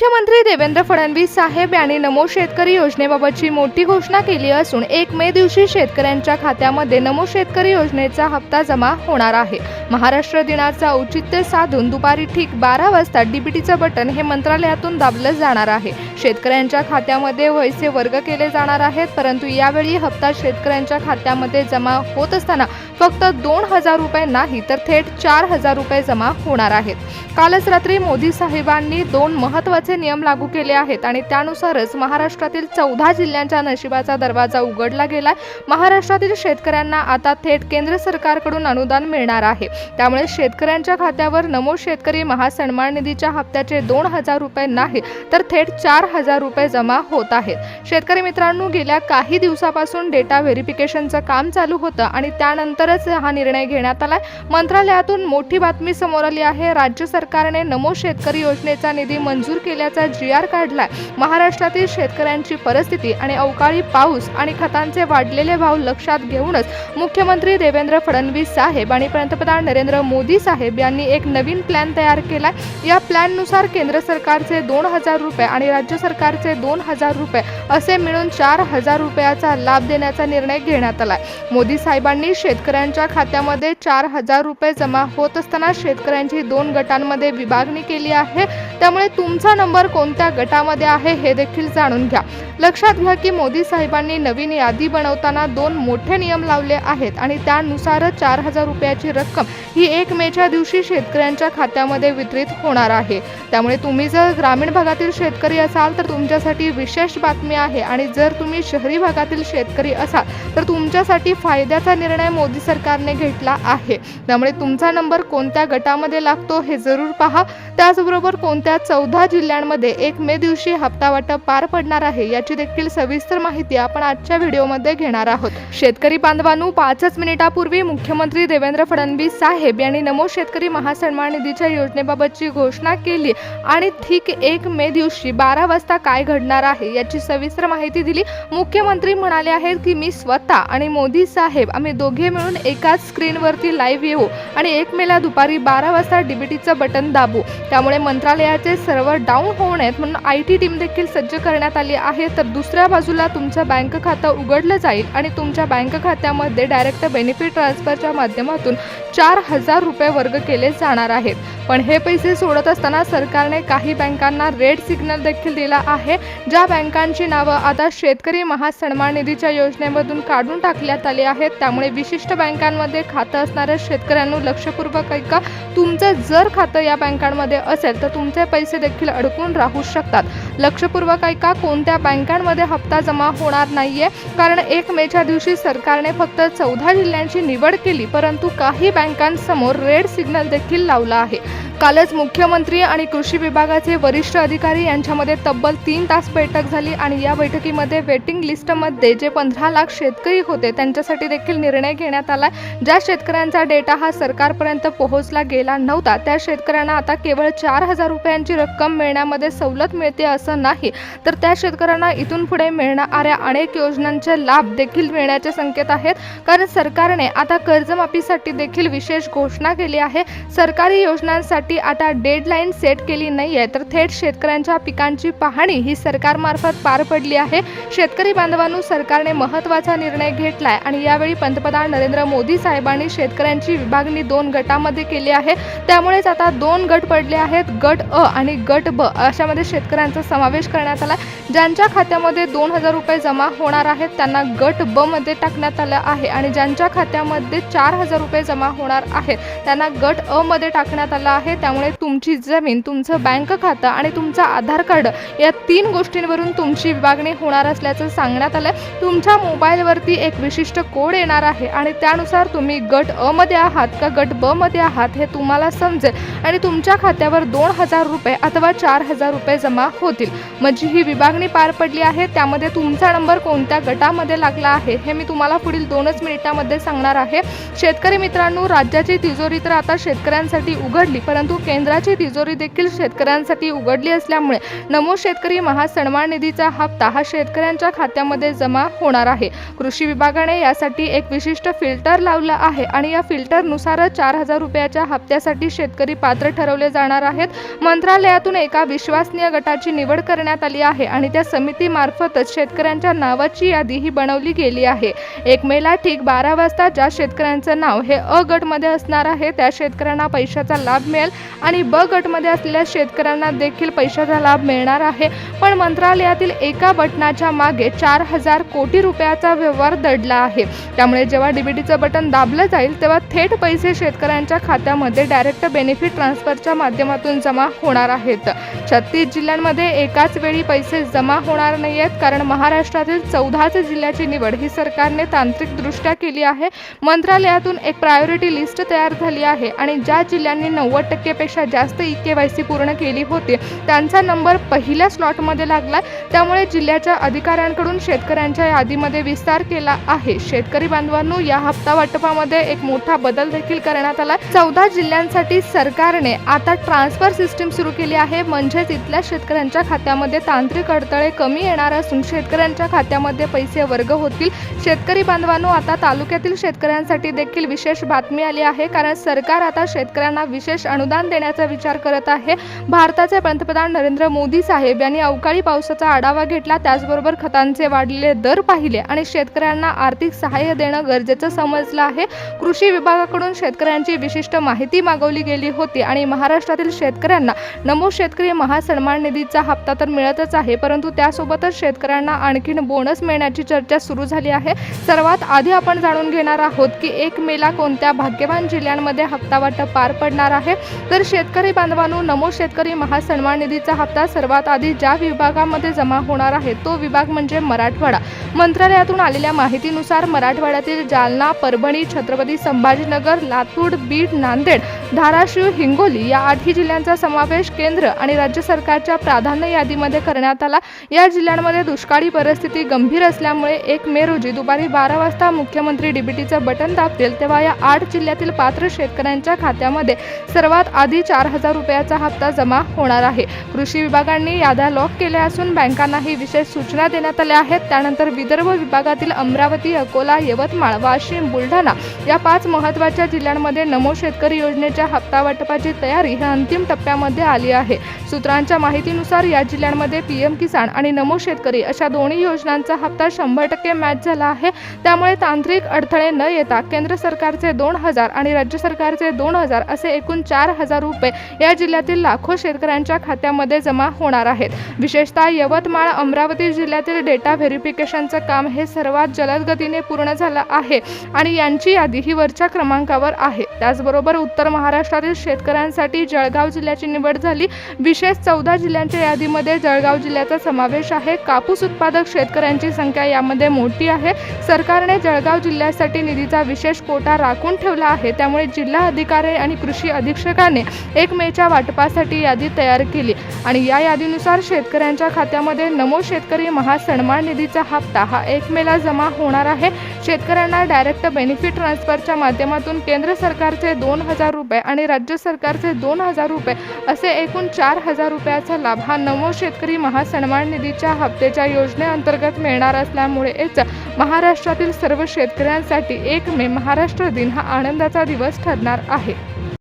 मुख्यमंत्री देवेंद्र फडणवीस साहेब यांनी नमो शेतकरी योजनेबाबतची मोठी घोषणा केली असून 1 मे दिवशी शेतकऱ्यांच्या खात्यामध्ये नमो शेतकरी योजनेचा हप्ता जमा होणार आहे। महाराष्ट्र दिनाचा औचित्य साधून दुपारी ठीक 12 वाजता डीबीटीचं बटन हे मंत्रालयातून दाबलं जाणार आहे। शेतकऱ्यांच्या खात्यामध्ये पैसे वर्ग केले जाणार आहेत, परंतु यावेळी हप्ता शेतकऱ्यांच्या खात्यामध्ये जमा होत असताना फक्त 2000 रुपये नाही तर थेट 4000 रुपये जमा होणार आहेत। कालच रात्री मोदी साहेबांनी 2 महत्त्वाचे नियम लागू केले आहेत आणि त्यानुसारच महाराष्ट्रातील 14 जिल्ह्यांच्या नशिबाचा दरवाजा उघडला गेलाय। महाराष्ट्रातील शेतकऱ्यांना आता थेट केंद्र सरकारकडून अनुदान मिळणार आहे। त्यामुळे शेतकऱ्यांच्या खात्यावर नमो शेतकरी महासन्मान निधीच्या हप्त्याचे 2000 रुपये नाही तर थेट 4000 रुपये जमा होत आहेत। शेतकरी मित्रांनो, गेल्या काही दिवसापासून डेटा व्हेरिफिकेशनचं काम चालू होतं आणि त्यानंतरच हा निर्णय घेण्यात आलाय। मंत्रालयातून मोठी बातमी समोर आली आहे। राज्य सरकारने नमो शेतकरी योजनेचा निधी मंजूर केल्याचा GR काढलाय। महाराष्ट्रातील शेतकऱ्यांची परिस्थिती आणि अवकाळी पाऊस आणि खतांचे वाढलेले भाव लक्षात घेऊनच मुख्यमंत्री देवेंद्र फडणवीस साहेब आणि पंतप्रधान नरेंद्र मोदी साहेब यांनी एक नवीन प्लॅन तयार केलाय। या प्लॅननुसार केंद्र सरकारचे 2000 रुपये आणि राज्य सरकारचे 2000 रुपये असे मिळून 4000 रुपयाचा लाभ देण्याचा निर्णय घेण्यात आलाय। मोदी साहेबांनी शेतकऱ्यांच्या खात्यामध्ये 4000 रुपये जमा होत असताना शेतकऱ्यांची 2 गटांमध्ये विभागणी केली आहे। त्यामुळे तुमचा नंबर कोणत्या गटामध्ये आहे हे देखील जाणून घ्या। लक्षात घ्या की मोदी साहेबांनी नवीन यादी बनवताना 2 मोठे नियम लावले आहेत आणि त्यानुसार 4000 रुपयाची रक्कम ही 1 मेच्या दिवशी शेतकऱ्यांच्या खात्यामध्ये वितरित होणार आहे। त्यामुळे तुम्ही जर ग्रामीण भागातील शेतकरी असाल तर तुमच्यासाठी विशेष बातमी आहे आणि जर तुम्ही शहरी भागातील शेतकरी असाल तर तुमच्यासाठी फायद्याचा निर्णय मोदी सरकारने घेतला आहे। त्यामुळे तुमचा नंबर कोणत्या गटामध्ये लागतो हे जरूर पहा। त्याचबरोबर कोणत्या 14 जिल्ह्यांमध्ये 1 मे दिवशी हप्ता वाटप पार पडणार आहे याची देखील सविस्तर माहिती आपण आजच्या व्हिडिओमध्ये घेणार आहोत। शेतकरी बांधवांनो, 5 मिनिटापूर्वी मुख्यमंत्री देवेंद्र फडणवीस साहेब यांनी नमो शेतकरी महासन्मान निधीच्या योजनेबाबतची घोषणा केली आणि ठीक 1 मे दिवशी 12 वाजता काय घडणार आहे याची सविस्तर माहिती दिली। मुख्यमंत्री म्हणाले आहेत की मी स्वतः आणि मोदी साहेब आम्ही दोघे मिळून एकाच स्क्रीनवरती लाईव्ह येऊ आणि 1 मेला दुपारी 12 वाजता डीबीटीचं बटन दाबू। त्यामुळे मंत्रालयाचे सर्व्हर डाऊन होऊ नयेत म्हणून IT टीम देखील सज्ज करण्यात आली आहे। तर दुसऱ्या बाजूला तुमचं बँक खातं उघडलं जाईल आणि तुमच्या बँक खात्यामध्ये डायरेक्ट बेनिफिट ट्रान्सफरच्या माध्यमातून 4000 रुपये वर्ग केले जाणार आहेत। पण हे पैसे सोडत असताना सरकारने काही बँकांना रेड सिग्नल देखील दिला आहे। ज्या बँकांची नावं आता शेतकरी महासन्मान निधीच्या योजनेमधून काढून टाकण्यात आली आहेत। त्यामुळे विशिष्ट बँकांमध्ये खातं असणाऱ्या शेतकऱ्यांना लक्षपूर्वक ऐका, तुमचं जर खातं या बँकांमध्ये असेल तर तुमचे पैसे देखील अडकून राहू शकतात। लक्षपूर्वक ऐका, कोणत्या बँकांमध्ये हप्ता जमा होणार नाहीये, कारण 1 मेच्या दिवशी सरकारने फक्त 14 जिल्ह्यांची निवड केली, परंतु काही बँकांसमोर रेड सिग्नल देखील लावला आहे। कालच मुख्यमंत्री आणि कृषी विभागाचे वरिष्ठ अधिकारी यांच्यामध्ये तब्बल 3 तास बैठक झाली आणि या बैठकीमध्ये वेटिंग लिस्टमध्ये जे 15 लाख शेतकरी होते त्यांच्यासाठी देखील निर्णय घेण्यात आला। ज्या शेतकऱ्यांचा डेटा हा सरकारपर्यंत पोहोचला गेला नव्हता त्या शेतकऱ्यांना आता केवळ 4000 रुपयांची रक्कम मिळण्यामध्ये सवलत मिळते असं नाही, तर त्या शेतकऱ्यांना इथून पुढे मिळणाऱ्या अनेक योजनांचे लाभ देखील मिळण्याचे संकेत आहेत। कारण सरकारने आता कर्जमाफीसाठी देखील विशेष घोषणा केली आहे। सरकारी योजनांसाठी आता डेडलाईन सेट केली नाहीये, तर थेट शेतकऱ्यांच्या पिकांची पाहणी ही सरकारमार्फत पार पडली आहे। शेतकरी बांधवांनो, सरकारने महत्त्वाचा निर्णय घेतलाय आणि यावेळी पंतप्रधान नरेंद्र मोदी साहेबांनी शेतकऱ्यांची विभागणी 2 गटामध्ये केली आहे। त्यामुळेच आता 2 गट पडले आहेत, गट अ आणि गट ब अशामध्ये शेतकऱ्यांचा समावेश करण्यात आला। ज्यांच्या खात्यामध्ये 2000 रुपये जमा होणार आहेत त्यांना गट ब मध्ये टाकण्यात आलं आहे आणि ज्यांच्या खात्यामध्ये 4000 रुपये जमा होणार आहेत त्यांना गट अ मध्ये टाकण्यात आलं आहे। त्यामुळे तुमची जमीन, तुमचं बँक खातं आणि तुमचं आधार कार्ड या 3 गोष्टींवरून तुमची विभागणी होणार असल्याचं सांगण्यात आलं। तुमच्या मोबाईलवरती एक विशिष्ट कोड येणार आहे आणि त्यानुसार तुम्ही गट अ मध्ये आहात का गट ब मध्ये आहात हे तुम्हाला समजेल आणि तुमच्या खात्यावर 2000 रुपये अथवा 4000 रुपये जमा होतील। म्हणजे ही विभागणी पार पडली आहे। त्यामध्ये तुमचा नंबर कोणत्या गटामध्ये लागला आहे हे मी तुम्हाला पुढील 2 मिनिटांमध्ये सांगणार आहे। शेतकरी मित्रांनो, राज्याची तिजोरी तर आता शेतकऱ्यांसाठी उघडली, परंतु परंतु केंद्राची तिजोरी देखील शेतकऱ्यांसाठी उघडली असल्यामुळे नमो शेतकरी महासन्मान निधीचा हप्ता हा शेतकऱ्यांच्या खात्यामध्ये जमा होणार आहे। कृषी विभागाने यासाठी एक विशिष्ट फिल्टर लावला आहे आणि या फिल्टरनुसारच 4,000 रुपयाच्या हप्त्यासाठी शेतकरी पात्र ठरवले जाणार आहेत। मंत्रालयातून एका विश्वसनीय गटाची निवड करण्यात आली आहे आणि त्या समितीमार्फतच शेतकऱ्यांच्या नावाची यादी ही बनवली गेली आहे। 1 मेला ठीक 12 वाजता ज्या शेतकऱ्यांचं नाव हे अ गटमध्ये असणार आहे त्या शेतकऱ्यांना पैशाचा लाभ मिळेल आणि ब गटमध्ये असलेल्या शेतकऱ्यांना देखील पैशाचा लाभ मिळणार आहे। पण मंत्रालयातील एका बटनाच्या मागे 4,000 कोटी रुपयाचा व्यवहार दडला आहे। त्यामुळे जेव्हा डीबीटीचं बटन दाबलं जाईल तेव्हा थेट पैसे शेतकऱ्यांच्या खात्यामध्ये डायरेक्ट बेनिफिट ट्रान्सफरच्या माध्यमातून जमा होणार आहेत। 36 जिल्ह्यांमध्ये एकाच वेळी पैसे जमा होणार नाहीयेत, कारण महाराष्ट्रातील 14 जिल्ह्याची निवड ही सरकारने तांत्रिकदृष्ट्या केली आहे। मंत्रालयातून एक प्रायोरिटी लिस्ट तयार झाली आहे आणि ज्या जिल्ह्यांनी 90% पेक्षा जास्त ई-केवायसी पूर्ण केली होती त्यांचा नंबर पहिल्या स्लॉटमध्ये लागला। त्यामुळे जिल्ह्याच्या अधिकाऱ्यांकडून शेतकऱ्यांच्या यादीमध्ये विस्तार केला आहे। शेतकरी बांधवांनो, या हप्ता वाटपामध्ये एक मोठा बदल देखील करण्यात आला। 14 जिल्ह्यांसाठी सरकारने आता ट्रान्सफर सिस्टीम सुरू केली आहे, म्हणजेच इथल्या शेतकऱ्यांच्या खात्यामध्ये तांत्रिक अडथळे कमी येणार असून शेतकऱ्यांच्या खात्यामध्ये पैसे वर्ग होतील। शेतकरी बांधवांनो, आता तालुक्यातील शेतकऱ्यांसाठी देखील विशेष बातमी आली आहे, कारण सरकार आता शेतकऱ्यांना विशेष अनुदान देण्याचा विचार करत आहे। भारताचे पंतप्रधान नरेंद्र मोदी साहेब यांनी अवकाळी पावसाचा आढावा घेतला, त्याचबरोबर खतांचे वाढलेले दर पाहिले आणि शेतकऱ्यांना आर्थिक सहाय्य देणं गरजेचं समजलं आहे। कृषी विभागाकडून शेतकऱ्यांची विशिष्ट माहिती मागवली गेली होती आणि महाराष्ट्रातील शेतकऱ्यांना नमो शेतकरी महासन्मान निधीचा हप्ता तर मिळतच आहे, परंतु त्यासोबतच शेतकऱ्यांना आणखीन बोनस मिळण्याची चर्चा सुरू झाली आहे। सर्वात आधी आपण जाणून घेणार आहोत की 1 मेला कोणत्या भाग्यवान जिल्ह्यांमध्ये हप्ता वाटप पार पडणार आहे। तर शेतकरी बांधवांनो, नमो शेतकरी महासन्मान निधीचा हप्ता सर्वात आधी ज्या विभागामध्ये जमा होणार आहे तो विभाग म्हणजे मराठवाडा। मंत्रालयातून आलेल्या माहितीनुसार मराठवाड्यातील जालना, परभणी, छत्रपती संभाजीनगर, लातूर, बीड, नांदेड, धाराशिव, हिंगोली या 8 जिल्ह्यांचा समावेश केंद्र आणि राज्य सरकारच्या प्राधान्य यादीमध्ये करण्यात आला। या जिल्ह्यांमध्ये दुष्काळी परिस्थिती गंभीर असल्यामुळे 1 मे रोजी दुपारी 12 वाजता मुख्यमंत्री डीबीटीचं बटन दाबतील तेव्हा या 8 जिल्ह्यातील पात्र शेतकऱ्यांच्या खात्यामध्ये सर्वात आधी 4,000 रुपयाचा हप्ता जमा होणार आहे। कृषी विभागाने याद्या लॉक केल्या असून बँकांनाही विशेष सूचना देण्यात आल्या आहेत। त्यानंतर विदर्भ विभागातील अमरावती, अकोला, यवतमाळ, वाशिम, बुलढाणा या 5 महत्त्वाच्या जिल्ह्यांमध्ये नमो शेतकरी योजनेच्या हप्ता वाटपाची तयारी ही अंतिम टप्प्यामध्ये आली आहे। सूत्रांच्या माहितीनुसार या जिल्ह्यांमध्ये पीएम किसान आणि नमो शेतकरी अशा दोन्ही योजनांचा हप्ता 100% मॅच झाला आहे। त्यामुळे तांत्रिक अडथळे न येता केंद्र सरकारचे 2,000 आणि राज्य सरकारचे 2,000 असे एकूण 4,000 रुपये या जिल्ह्यातील लाखो शेतकऱ्यांच्या खात्यामध्ये जमा होणार आहेत। विशेषतः यवतमाळ, अमरावती जिल्ह्यातील डेटा व्हेरिफिकेशनचं काम हे सर्वात जलद गतीने पूर्ण झालं आहे आणि यांची यादी ही वरच्या क्रमांकावर आहे। त्याचबरोबर उत्तर महाराष्ट्रातील शेतकऱ्यांसाठी जळगाव जिल्ह्याची निवड झाली। विशेष 14 जिल्ह्यांच्या यादीमध्ये जळगाव जिल्ह्याचा समावेश आहे। कापूस उत्पादक शेतकऱ्यांची संख्या यामध्ये मोठी आहे। सरकारने जळगाव जिल्ह्यासाठी निधीचा विशेष कोटा राखून ठेवला आहे। त्यामुळे जिल्हा अधिकारी आणि कृषी अधीक्षकाने 1 मेच्या वाटपासाठी यादी तयार केली आणि या यादीनुसार शेतकऱ्यांच्या खात्यामध्ये नमो शेतकरी महासन्मान निधीचा हप्ता हा 1 मेला जमा होणार आहे। शेतकऱ्यांना डायरेक्ट बेनिफिट ट्रान्सफरच्या माध्यमातून केंद्र सरकारचे 2,000 रुपये आणि राज्य सरकारचे 2,000 रुपये असे एकूण 4,000 रुपयाचा लाभ हा नमो शेतकरी महासन्मान निधीच्या हप्त्याच्या योजनेअंतर्गत मिळणार असल्यामुळेच महाराष्ट्रातील सर्व शेतकऱ्यांसाठी 1 मे महाराष्ट्र दिन हा आनंदाचा दिवस ठरणार आहे।